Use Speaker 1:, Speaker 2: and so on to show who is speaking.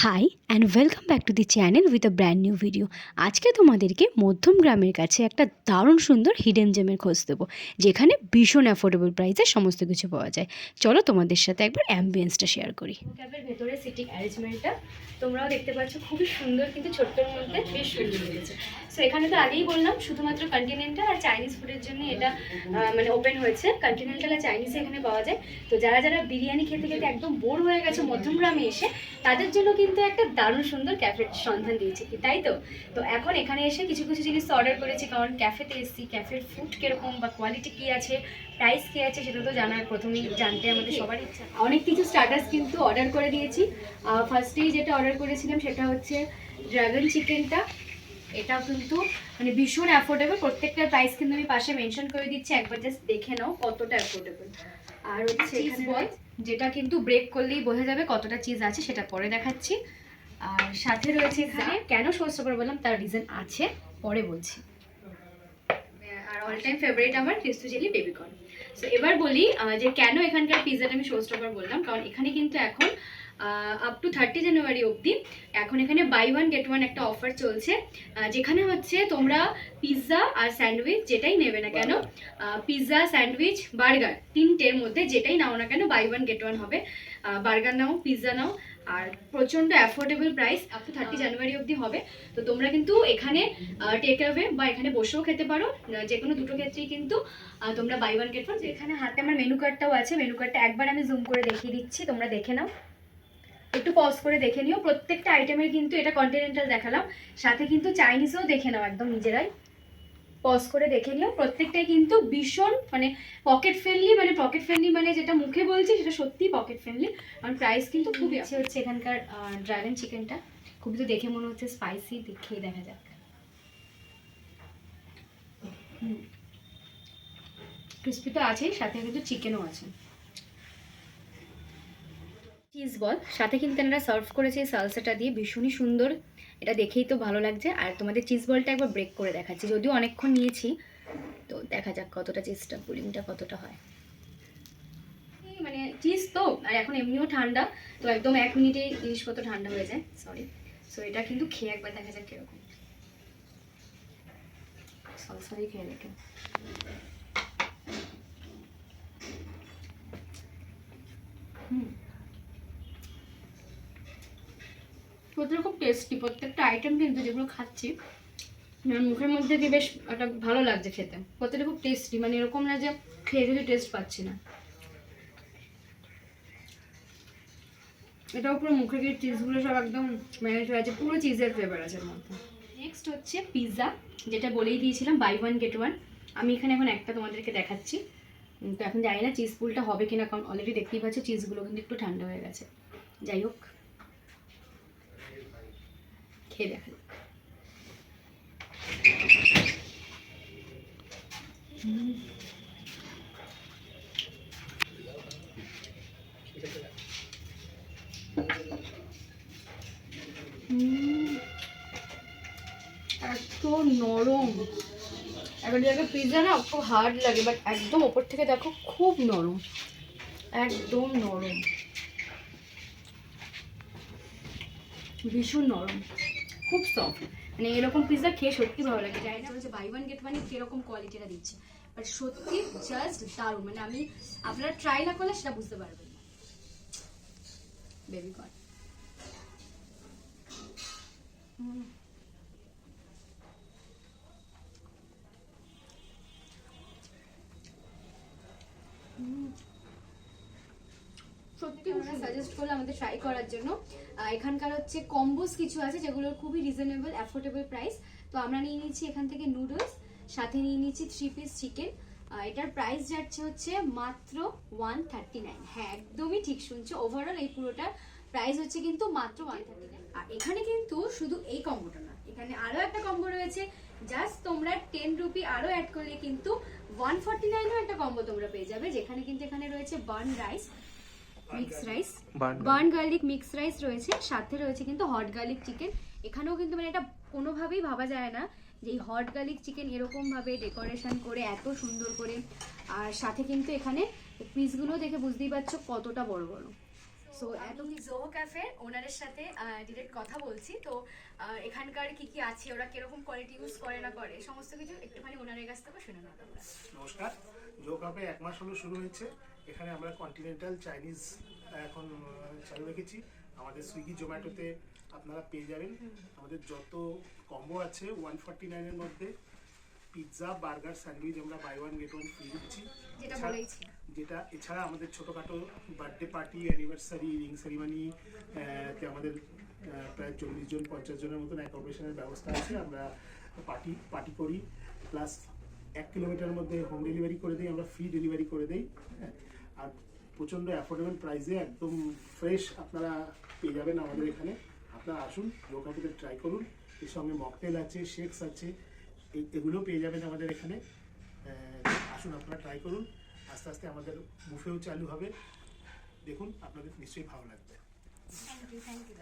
Speaker 1: High and welcome back to the channel with a brand new video. আজকে তোমাদেরকে মধ্যম গ্রামের কাছে একটা দারুণ সুন্দর হিডেন জেমের খোঁজ দেবো, যেখানে ভীষণ অ্যাফোর্ডেবল প্রাইসে সমস্ত কিছু পাওয়া যায়। চলো তোমাদের সাথে একবার অ্যাম্বিয়েন্সটা শেয়ার করি। ক্যাবের ভেতরে সিটিং অ্যারেঞ্জমেন্টটা তোমরাও দেখতে পাচ্ছ, খুবই সুন্দর, কিন্তু ছোট্টর মধ্যে বেশ সুন্দর লেগেছে। সো এখানে তো আগেই বললাম শুধুমাত্র কন্টিনেন্টাল আর চাইনিজ ফুডের জন্য এটা মানে ওপেন হয়েছে। কন্টিনেন্টাল আর চাইনিজ এখানে পাওয়া যায়। তো যারা যারা বিরিয়ানি খেতে খেতে একদম বোর হয়ে গেছে মধ্যমগ্রামে এসে, তাদের জন্য কিন্তু একটা দারুণ সুন্দর ক্যাফের সন্ধান দিয়েছে কি, তাই তো? তো এখন এখানে এসে কিছু কিছু জিনিস অর্ডার করেছি, কারণ ক্যাফেতে এসেছি। ক্যাফের ফুড কীরকম বা কোয়ালিটি কী আছে, প্রাইস কী আছে, সেটা তো জানার প্রথমেই জানতে আমাদের সবার ইচ্ছা। অনেক কিছু স্টার্টার্স কিন্তু অর্ডার করে দিয়েছি। ফার্স্টেই যেটা অর্ডার করেছিলাম সেটা হচ্ছে ড্রাগন চিকেনটা। এটাও কিন্তু মানে ভীষণ অ্যাফোর্ডেবল। প্রত্যেকটার প্রাইস কিন্তু আমি পাশে মেনশন করে দিচ্ছি, একবার জাস্ট দেখে নাও কতটা অ্যাফোর্ডেবল। আর হচ্ছে চিজ বল, যেটা কিন্তু ব্রেক করলেই বোঝা যাবে কতটা চিজ আছে, সেটা পরে দেখাচ্ছি। আর সাথে রয়েছে এখানে, কেন শোস্টপার বললাম তার রিজন আছে, পরে বলছি। আর অল টাইম ফেভারিট আমার ক্রিস্পি চিলি বেবিকর্ন। সো এবার বলি যে কেন এখানকার পিৎজাটা আমি শোস্টপার বললাম, কারণ এখানে কিন্তু এখন আপ টু 30 জানুয়ারি অবধি এখন এখানে বাই ওয়ান গেট ওয়ান একটা অফার চলছে, যেখানে হচ্ছে তোমরা পিৎজা আর স্যান্ডউইচ যেটাই নেবে না কেন, পিৎজা, স্যান্ডউইচ, বার্গার, তিনটের মধ্যে যেটাই নাও না কেন বাই ওয়ান গেট ওয়ান হবে। বার্গার নাও, পিৎজা নাও, আর প্রচণ্ড অ্যাফোর্ডেবল প্রাইস, আপ টু 30 জানুয়ারি অবধি হবে। তো তোমরা কিন্তু এখানে টেক অ্যাওয়ে বা এখানে বসেও খেতে পারো, যে কোনো দুটো ক্ষেত্রেই কিন্তু তোমরা বাই ওয়ান গেট ওয়ান। এখানে হাতে আমার মেনু কার্ডটাও আছে, মেনু কার্ডটা একবার আমি জুম করে দেখিয়ে দিচ্ছি, তোমরা দেখে নাও, একটু পজ করে দেখে নিও। প্রত্যেকটা আইটেমের কিন্তু এটা কন্টিনেন্টাল দেখালাম, সাথে কিন্তু চাইনিজও দেখে নাও একদম নিজেরাই, পজ করে দেখে নিও। প্রত্যেকটাই কিন্তু ভীষণ মানে পকেট ফ্রেন্ডলি, মানে যেটা মুখে বলছি সেটা সত্যিই পকেট ফ্রেন্ডলি। আর প্রাইস কিন্তু খুবই আছে। হচ্ছে এখানকার ড্রাগন চিকেনটা খুবই তো দেখে মনে হচ্ছে স্পাইসি, খেয়ে দেখা যাক। ক্রিস্পি তো আছেই, সাথে কিন্তু চিকেনও আছে। চিজ বল সাথে কিন্তু এনারা সার্ভ করেছে এই সালসাটা দিয়ে, ভীষণই সুন্দর, এটা দেখেই তো ভালো লাগছে। আর তোমাদের চিজ বলটা একবার ব্রেক করে দেখাচ্ছি, যদিও অনেকক্ষণ নিয়েছি, তো দেখা যাক কতটা চিজটা, পুলিংটা কতটা হয়। মানে চিজ তো, আর এখন এমনিও ঠান্ডা, তো একদম 1 মিনিটেই জিনিসপত্র ঠান্ডা হয়ে যায়, সরি। সো এটা কিন্তু খেয়ে একবার দেখা যাক কিরকম। সরি খেয়ে দেখে। প্রত্যেকটা খুব টেস্টি, প্রত্যেকটা আইটেম কিন্তু যেগুলো খাচ্ছি মুখের মধ্যে কি বেশ একটা ভালো লাগছে খেতে। প্রত্যেকটা খুব টেস্টি, মানে এরকম না যে খেয়ে যদি টেস্ট পাচ্ছি না। এটাও পুরো মুখে গিয়ে চিজগুলো সব একদম ম্যানেজ হয়ে আছে, পুরো চিজের ফ্লেভার আছে এর মধ্যে। নেক্সট হচ্ছে পিৎজা, যেটা বলেই দিয়েছিলাম বাই ওয়ান গেট ওয়ান। আমি এখানে এখন একটা তোমাদেরকে দেখাচ্ছি, তো এখন জানি না চিজ পুলটা হবে কিনা, কারণ অলরেডি দেখতেই পাচ্ছ চিজগুলো কিন্তু একটু ঠান্ডা হয়ে গেছে। যাই হোক, খেয়ে দেখা যাক। এত নরম, একটা জায়গায় পিৎজা না খুব হার্ড লাগে, বাট একদম ওপর থেকে দেখো খুব নরম, একদম নরম, ভীষণ নরম, খুব সফট। মানে এরকম পিৎজা খেয়ে সত্যি ভালো লাগে। জানি না যে বাই ওয়ান গেট ওয়ানে কিরকম কোয়ালিটিটা দিচ্ছে, বাট সত্যি জাস্ট দারুণ। মানে আমি, আপনারা ট্রাই না করলে সেটা বুঝতে পারবেন না। বেবিকর্ন সত্যি আমরা সাজেস্ট করলে আমাদের ট্রাই করার জন্য। এখানকার হচ্ছে কম্বোস কিছু আছে যেগুলোর খুবই রিজনেবল অ্যাফোর্ডেবল প্রাইস। তো আমরা নিয়ে নিচ্ছি এখান থেকে নুডলস, সাথে নিয়ে নিচ্ছি 3 পিস চিকেন। এটার প্রাইস যাচ্ছে হচ্ছে মাত্র 139। হ্যাঁ, একদমই ঠিক শুনছো, ওভারঅল এই পুরোটার প্রাইস হচ্ছে কিন্তু মাত্র 139। আর এখানে কিন্তু শুধু এই কম্বোটা না, এখানে আরও একটা কম্বো রয়েছে। জাস্ট তোমরা 10 রুপি আরও অ্যাড করলে কিন্তু 149 একটা কম্বো তোমরা পেয়ে যাবে, যেখানে কিন্তু এখানে রয়েছে burn rice, mix rice, burn garlic mix rice রয়েছে, সাথে রয়েছে কিন্তু হট গার্লিক চিকেন। এখানেও কিন্তু মানে এটা কোনোভাবেই ভাবা যায় না যে এই হট গার্লিক চিকেন এরকমভাবে ডেকোরেশন করে এত সুন্দর করে। আর সাথে কিন্তু এখানে পিসগুলো দেখে বুঝতেই পারছো কতটা বড় বড়। তো সো আমি জোহো ক্যাফে ওনারের সাথে ডিরেক্ট কথা বলছি। তো এখানকার কি কি আছে, ওরা কিরকম কোয়ালিটি ইউজ করে না করে, সমস্ত কিছু একটুখানি ওনারের কাছ থেকে শুনে নেবো আমরা।
Speaker 2: নমস্কার, জো কাপে 1 মাস হলো শুরু হয়েছে। এখানে আমরা কন্টিনেন্টাল চাইনিজ এখন চালু রেখেছি। আমাদের সুইগি জোম্যাটোতে আপনারা পেয়ে যাবেন। আমাদের যত কম্বো আছে 149-এর মধ্যে পিৎজা, বার্গার, স্যান্ডউইচ আমরা buy one get one free দিচ্ছি। এছাড়া আমাদের ছোটোখাটো birthday party, anniversary, ring ceremony তে আমাদের প্রায় 40 জন 50 জনের মতন অ্যাকোমোডেশনের ব্যবস্থা আছে। আমরা পার্টি করি, প্লাস 1 কিলোমিটারের মধ্যে হোম ডেলিভারি করে দিই, আমরা ফ্রি ডেলিভারি করে দিই। হ্যাঁ, আর প্রচণ্ড অ্যাফোর্ডেবল প্রাইসে একদম ফ্রেশ আপনারা পেয়ে যাবেন আমাদের এখানে। আপনারা আসুন, জো কাপেতে ট্রাই করুন। এর সঙ্গে মকটেল আছে, শেকস আছে, এগুলো পেয়ে যাবেন আমাদের এখানে। আসুন, আপনারা ট্রাই করুন। আস্তে আস্তে আমাদের বুফেও চালু হবে, দেখুন আপনাদের নিশ্চয়ই ভালো লাগবে।
Speaker 1: Thank you.